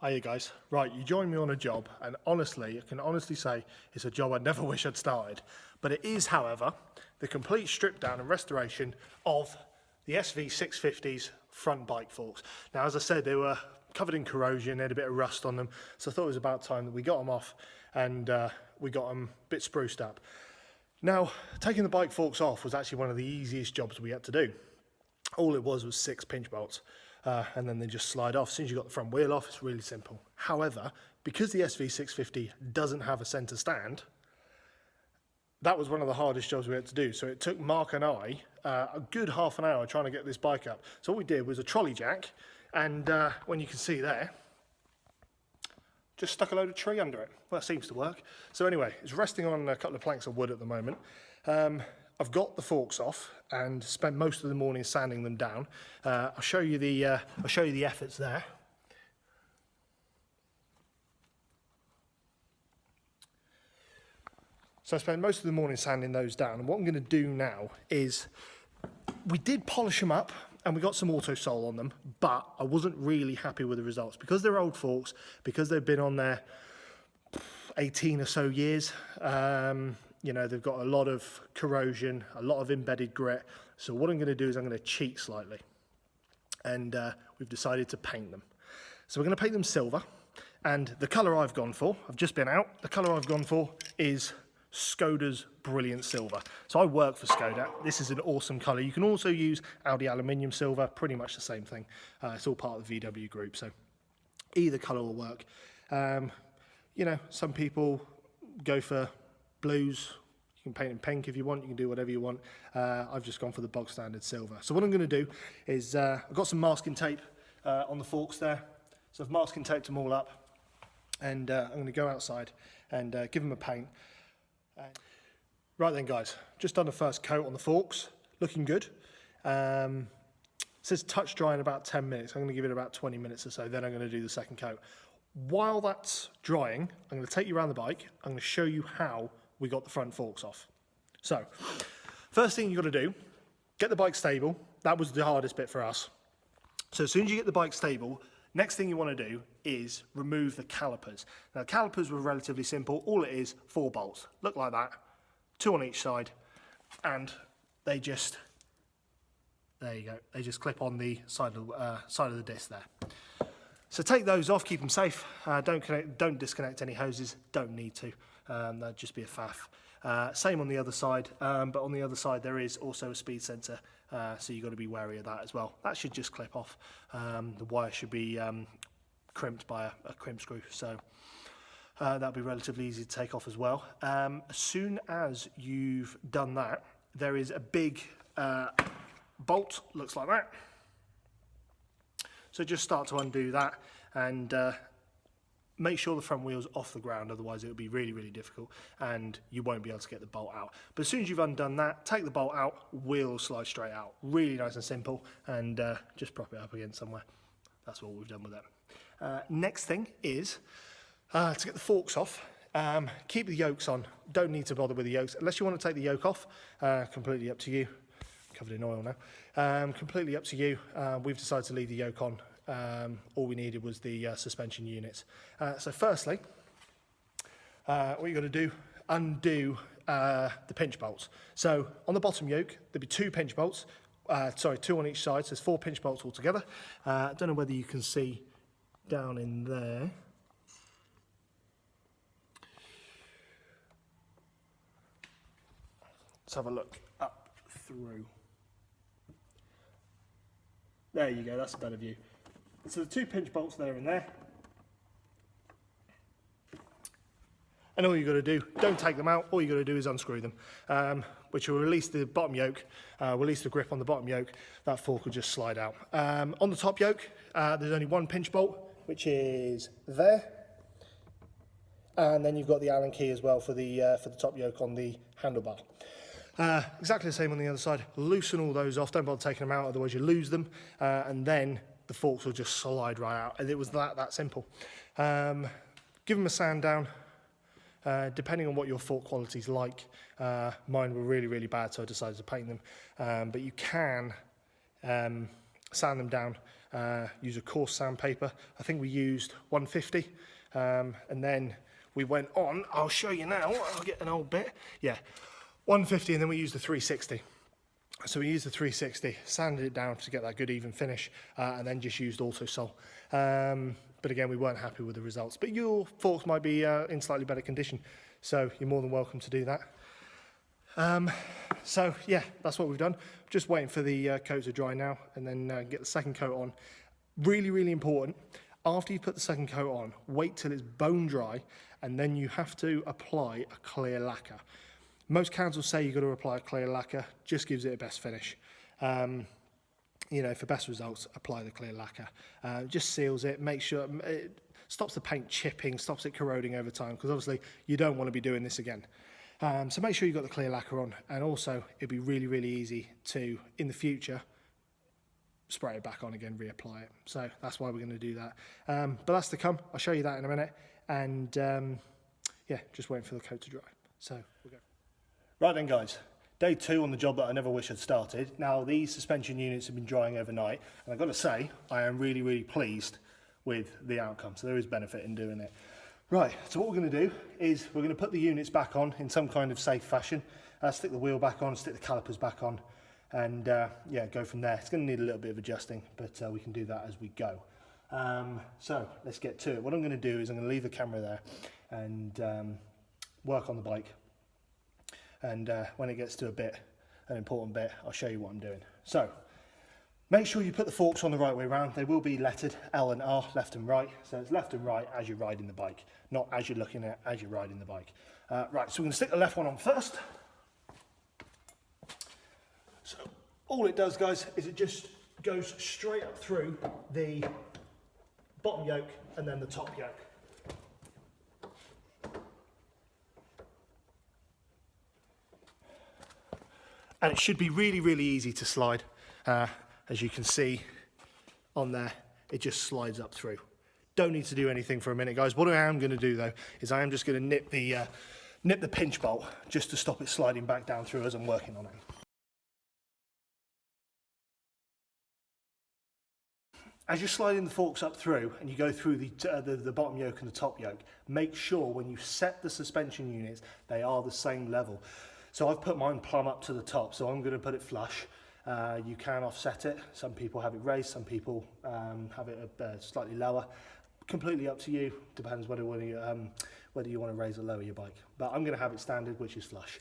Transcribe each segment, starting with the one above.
Hiya guys. Right, you joined me on a job, and honestly, I can honestly say it's a job I never wish I'd started. But it is, however, the complete strip down and restoration of the SV650s front bike forks. Now, as I said, they were covered in corrosion, they had a bit of rust on them, so I thought it was about time that we got them off and we got them a bit spruced up. Now, taking the bike forks off was actually one of the easiest jobs we had to do. All it was 6 pinch bolts. And then they just slide off. As soon as you got the front wheel off, it's really simple. However, because the SV650 doesn't have a centre stand, that was one of the hardest jobs we had to do. So it took Mark and I a good half an hour trying to get this bike up. So what we did was a trolley jack, and when you can see there, just stuck a load of tree under it. Well, that seems to work. So anyway, it's resting on a couple of planks of wood at the moment. I've got the forks off and spent most of the morning sanding them down. I'll show you the efforts there. So I spent most of the morning sanding those down, and what I'm going to do now is, we did polish them up and we got some auto sole on them, but I wasn't really happy with the results because they're old forks, because they've been on there 18 or so years. You know, they've got a lot of corrosion, a lot of embedded grit. So what I'm going to do is I'm going to cheat slightly. And we've decided to paint them. So we're going to paint them silver. And the colour I've gone for, I've just been out, the colour I've gone for is Skoda's Brilliant Silver. So I work for Skoda. This is an awesome colour. You can also use Audi Aluminium Silver, pretty much the same thing. It's all part of the VW group. So either colour will work. You know, some people go for blues. You can paint in pink if you want, you can do whatever you want. I've just gone for the bog standard silver. So what I'm going to do is, I've got some masking tape on the forks there. So I've masking taped them all up, and I'm going to go outside and give them a paint. Right then guys, just done the first coat on the forks, looking good. It says touch dry in about 10 minutes. I'm going to give it about 20 minutes or so, then I'm going to do the second coat. While that's drying, I'm going to take you around the bike. I'm going to show you how we got the front forks off. So, first thing you've got to do, get the bike stable. That was the hardest bit for us. So as soon as you get the bike stable, next thing you want to do is remove the calipers. Now, the calipers were relatively simple. All it is, 4 bolts. Look like that, 2 on each side, and they just, there you go, they just clip on the side of the disc there. So take those off, keep them safe. Don't disconnect any hoses, don't need to. That'd just be a faff. Same on the other side, but on the other side there is also a speed sensor, so you've got to be wary of that as well. That should just clip off. The wire should be crimped by a crimp screw, so that'll be relatively easy to take off as well. As soon as you've done that, there is a big bolt, looks like that. So just start to undo that and make sure the front wheel's off the ground, otherwise it'll be really, really difficult and you won't be able to get the bolt out. But as soon as you've undone that, take the bolt out, wheel will slide straight out. Really nice and simple, and just prop it up again somewhere. That's what we've done with that. Next thing is to get the forks off. Keep the yokes on. Don't need to bother with the yokes unless you want to take the yoke off. Completely up to you. Covered in oil now. Completely up to you. We've decided to leave the yoke on. All we needed was the suspension units. So firstly, what you've got to do, undo the pinch bolts. So on the bottom yoke, there'll be 2 pinch bolts. 2 on each side, so there's 4 pinch bolts altogether. I don't know whether you can see down in there. Let's have a look up through. There you go, that's a better view. So the 2 pinch bolts there and there. And all you've got to do, don't take them out, all you've got to do is unscrew them, which will release the bottom yoke, release the grip on the bottom yoke. That fork will just slide out. On the top yoke, there's only 1 pinch bolt, which is there. And then you've got the Allen key as well for the top yoke on the handlebar. Exactly the same on the other side. Loosen all those off, don't bother taking them out, otherwise you lose them, and then the forks will just slide right out. And it was that simple. Give them a sand down, depending on what your fork quality's like. Mine were really, really bad, so I decided to paint them. But you can sand them down, use a coarse sandpaper. I think we used 150, and then we went on, I'll show you now, I'll get an old bit, yeah, 150, and then we used the 360. So we used the 360, sanded it down to get that good even finish, and then just used Autosol. But again, we weren't happy with the results. But your forks might be in slightly better condition, so you're more than welcome to do that. So yeah, that's what we've done. Just waiting for the coat to dry now, and then get the second coat on. Really, really important. After you put the second coat on, wait till it's bone dry, and then you have to apply a clear lacquer. Most cans will say you've got to apply a clear lacquer, just gives it a best finish. You know, for best results, apply the clear lacquer. Just seals it, make sure it stops the paint chipping, stops it corroding over time, because obviously you don't want to be doing this again. So make sure you've got the clear lacquer on, and also it'd be really, really easy to, in the future, spray it back on again, reapply it. So that's why we're going to do that. But that's to come. I'll show you that in a minute. And yeah, just waiting for the coat to dry. So we'll go. Right then, guys. Day 2 on the job that I never wish had started. Now, these suspension units have been drying overnight, and I've got to say, I am really, really pleased with the outcome. So there is benefit in doing it. Right, so what we're going to do is we're going to put the units back on in some kind of safe fashion. Stick the wheel back on, stick the calipers back on, and yeah, go from there. It's going to need a little bit of adjusting, but we can do that as we go. So let's get to it. What I'm going to do is I'm going to leave the camera there and work on the bike. And when it gets to an important bit, I'll show you what I'm doing. So, make sure you put the forks on the right way around. They will be lettered L and R, left and right. So it's left and right as you're riding the bike, not as you're looking at as you're riding the bike. Right, so we're going to stick the left one on first. So all it does, guys, is it just goes straight up through the bottom yoke and then the top yoke. And it should be really, really easy to slide. As you can see on there, it just slides up through. Don't need to do anything for a minute, guys. What I am going to do, though, is I am just going to nip the pinch bolt just to stop it sliding back down through as I'm working on it. As you're sliding the forks up through and you go through the bottom yoke and the top yoke, make sure when you set the suspension units, they are the same level. So I've put mine plumb up to the top, so I'm going to put it flush. You can offset it. Some people have it raised, some people have it slightly lower. Completely up to you. Depends whether you want to raise or lower your bike. But I'm going to have it standard, which is flush.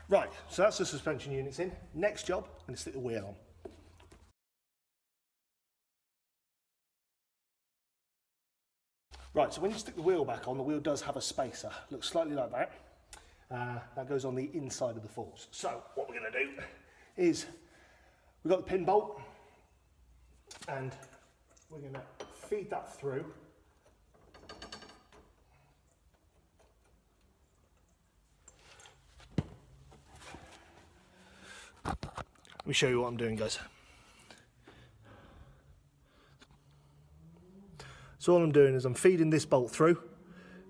Right, so that's the suspension units in. Next job, I'm going to stick the wheel on. Right, so when you stick the wheel back on, the wheel does have a spacer. Looks slightly like that. That goes on the inside of the forks. So what we're going to do is we've got the pin bolt, and we're going to feed that through. Let me show you what I'm doing, guys. So all I'm doing is I'm feeding this bolt through.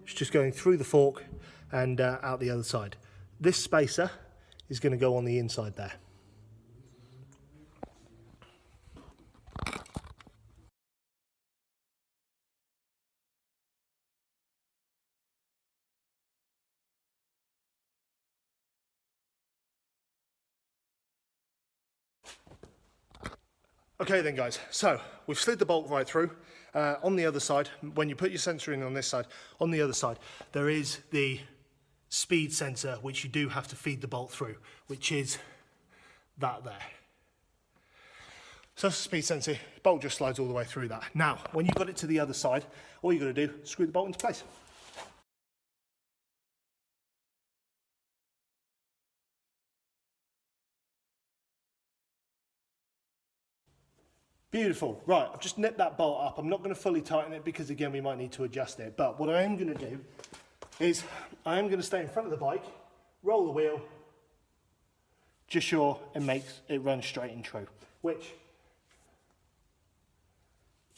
It's just going through the fork and out the other side. This spacer is going to go on the inside there. Okay then, guys, so we've slid the bolt right through. On the other side, when you put your sensor in on this side, on the other side, there is the speed sensor, which you do have to feed the bolt through, which is that there. So that's the speed sensor, bolt just slides all the way through that. Now, when you've got it to the other side, all you've got to do, screw the bolt into place. Beautiful. Right, I've just nipped that bolt up. I'm not going to fully tighten it because, again, we might need to adjust it. But what I am going to do is I am going to stay in front of the bike, roll the wheel, just sure it makes it run straight and true, which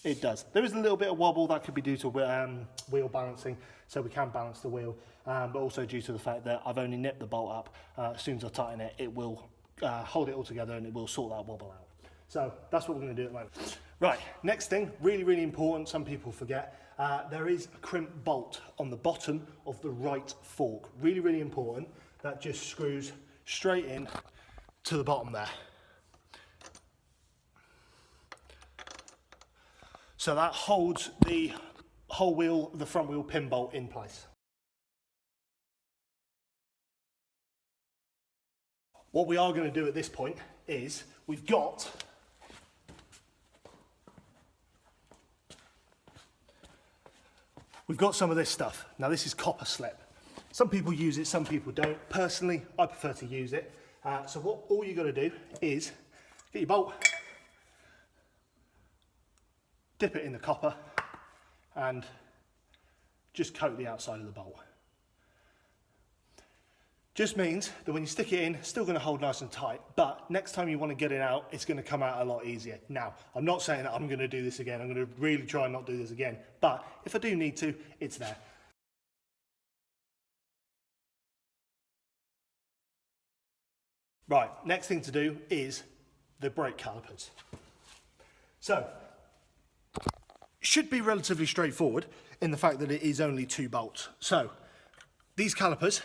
It does. There is a little bit of wobble that could be due to wheel balancing, so we can balance the wheel, but also due to the fact that I've only nipped the bolt up. As soon as I tighten it, it will hold it all together and it will sort that wobble out. So that's what we're going to do at the moment. Right, next thing, really, really important, some people forget, there is a crimp bolt on the bottom of the right fork. Really, really important. That just screws straight in to the bottom there. So that holds the whole wheel, the front wheel pin bolt in place. What we are going to do at this point is we've got some of this stuff. Now this is copper slip. Some people use it, some people don't. Personally, I prefer to use it. So all you got to do is get your bolt, dip it in the copper and just coat the outside of the bolt. Just means that when you stick it in, it's still going to hold nice and tight, but next time you want to get it out, it's going to come out a lot easier. Now, I'm not saying that I'm going to do this again. I'm going to really try and not do this again, but if I do need to, it's there. Right, next thing to do is the brake calipers. So, should be relatively straightforward in the fact that it is only 2 bolts. So, these calipers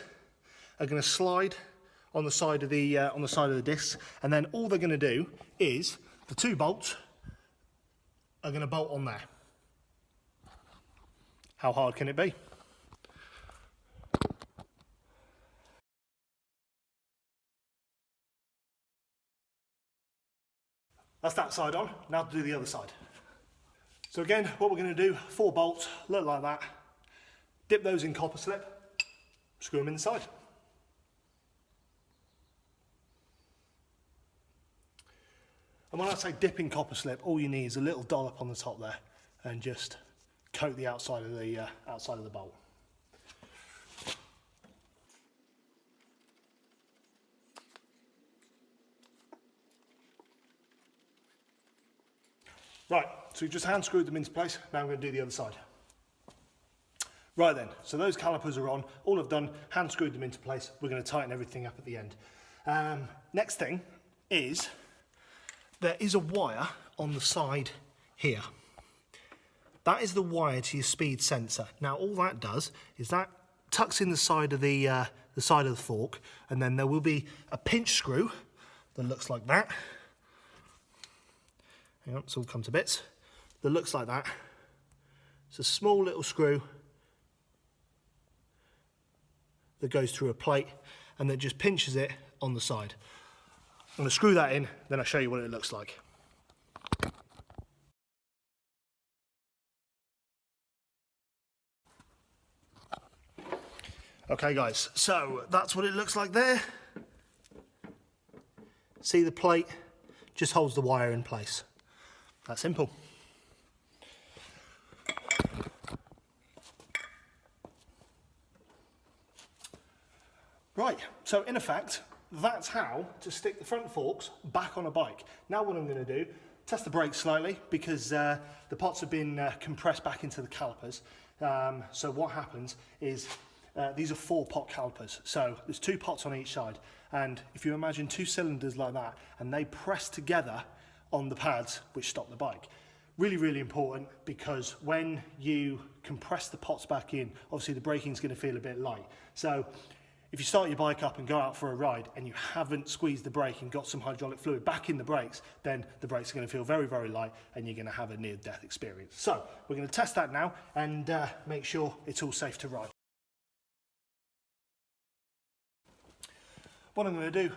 are going to slide on the side of the discs, and then all they're going to do is the 2 bolts are going to bolt on there. How hard can it be? That's that side on. Now to do the other side. So again, what we're going to do, 4 bolts, look like that. Dip those in copper slip, screw them inside. And when I say dip in copper slip, all you need is a little dollop on the top there, and just coat the outside of the bolt. Right, so we've just hand screwed them into place. Now I'm going to do the other side. Right then, so those calipers are on. All I've done, hand screwed them into place. We're going to tighten everything up at the end. Next thing is, there is a wire on the side here. That is the wire to your speed sensor. Now all that does is that tucks in the side of the fork, and then there will be a pinch screw that looks like that. Hang on, it's all come to bits. That looks like that. It's a small little screw that goes through a plate and that just pinches it on the side. I'm going to screw that in, then I'll show you what it looks like. Okay guys, so that's what it looks like there. See the plate? Just holds the wire in place. That simple. Right, so in effect, that's how to stick the front forks back on a bike. Now what I'm going to do, test the brakes slightly, because the pots have been compressed back into the calipers. So what happens is, these are 4-pot calipers, so there's 2 pots on each side, and if you imagine 2 cylinders like that, and they press together on the pads which stop the bike. Really, really important, because when you compress the pots back in, obviously the braking's going to feel a bit light. So if you start your bike up and go out for a ride and you haven't squeezed the brake and got some hydraulic fluid back in the brakes, then the brakes are going to feel very, very light and you're going to have a near-death experience. So we're going to test that now and make sure it's all safe to ride. What I'm going to do,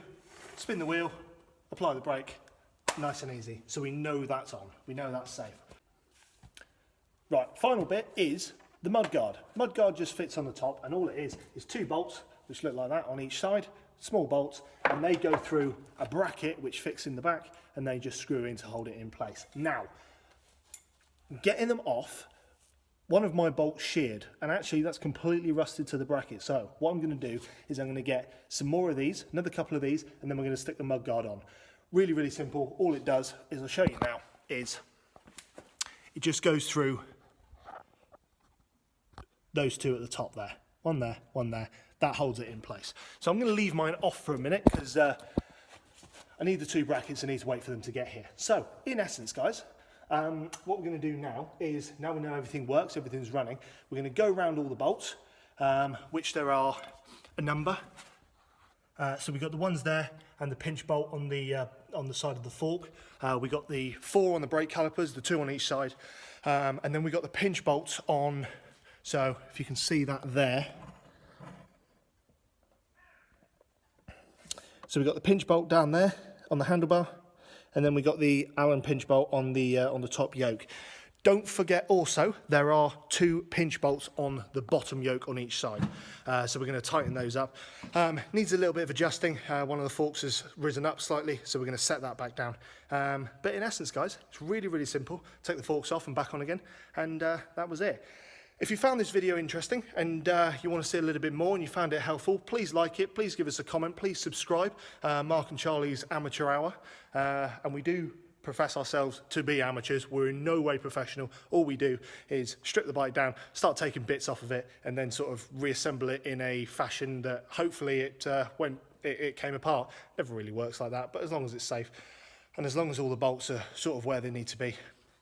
spin the wheel, apply the brake, nice and easy, so we know that's on, we know that's safe. Right, final bit is the mudguard. Mudguard just fits on the top, and all it is 2 bolts, which look like that on each side, small bolts, and they go through a bracket which fits in the back, and they just screw in to hold it in place. Now, getting them off, one of my bolts sheared, and actually that's completely rusted to the bracket. So what I'm going to do is I'm going to get some more of these, another couple of these, and then we're going to stick the mudguard on. Really, really simple. All it does is, I'll show you now, is it just goes through those two at the top there. One there, one there. That holds it in place. So I'm going to leave mine off for a minute because I need the two brackets. I need to wait for them to get here. So in essence, guys, what we're going to do now is, now we know everything works, everything's running, we're going to go around all the bolts, which there are a number. So we've got the ones there and the pinch bolt on the side of the fork. We got the 4 on the brake calipers, the 2 on each side, and then we got the pinch bolts on. So if you can see that there. So we've got the pinch bolt down there on the handlebar, and then we got the Allen pinch bolt on the top yoke. Don't forget also, there are 2 pinch bolts on the bottom yoke on each side. So we're going to tighten those up. Needs a little bit of adjusting. One of the forks has risen up slightly, so we're going to set that back down. But in essence, guys, it's really, really simple. Take the forks off and back on again, and that was it. If you found this video interesting and you want to see a little bit more and you found it helpful, please like it, please give us a comment, please subscribe. Mark and Charlie's Amateur Hour, and we do profess ourselves to be amateurs. We're in no way professional. All we do is strip the bike down, start taking bits off of it, and then sort of reassemble it in a fashion that hopefully when it came apart. Never really works like that, but as long as it's safe and as long as all the bolts are sort of where they need to be,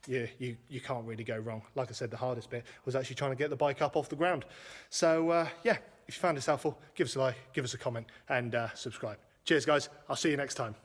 you can't really go wrong. Like I said, the hardest bit was actually trying to get the bike up off the ground. So yeah, if you found this helpful, give us a like, give us a comment, and subscribe. Cheers, guys. I'll see you next time.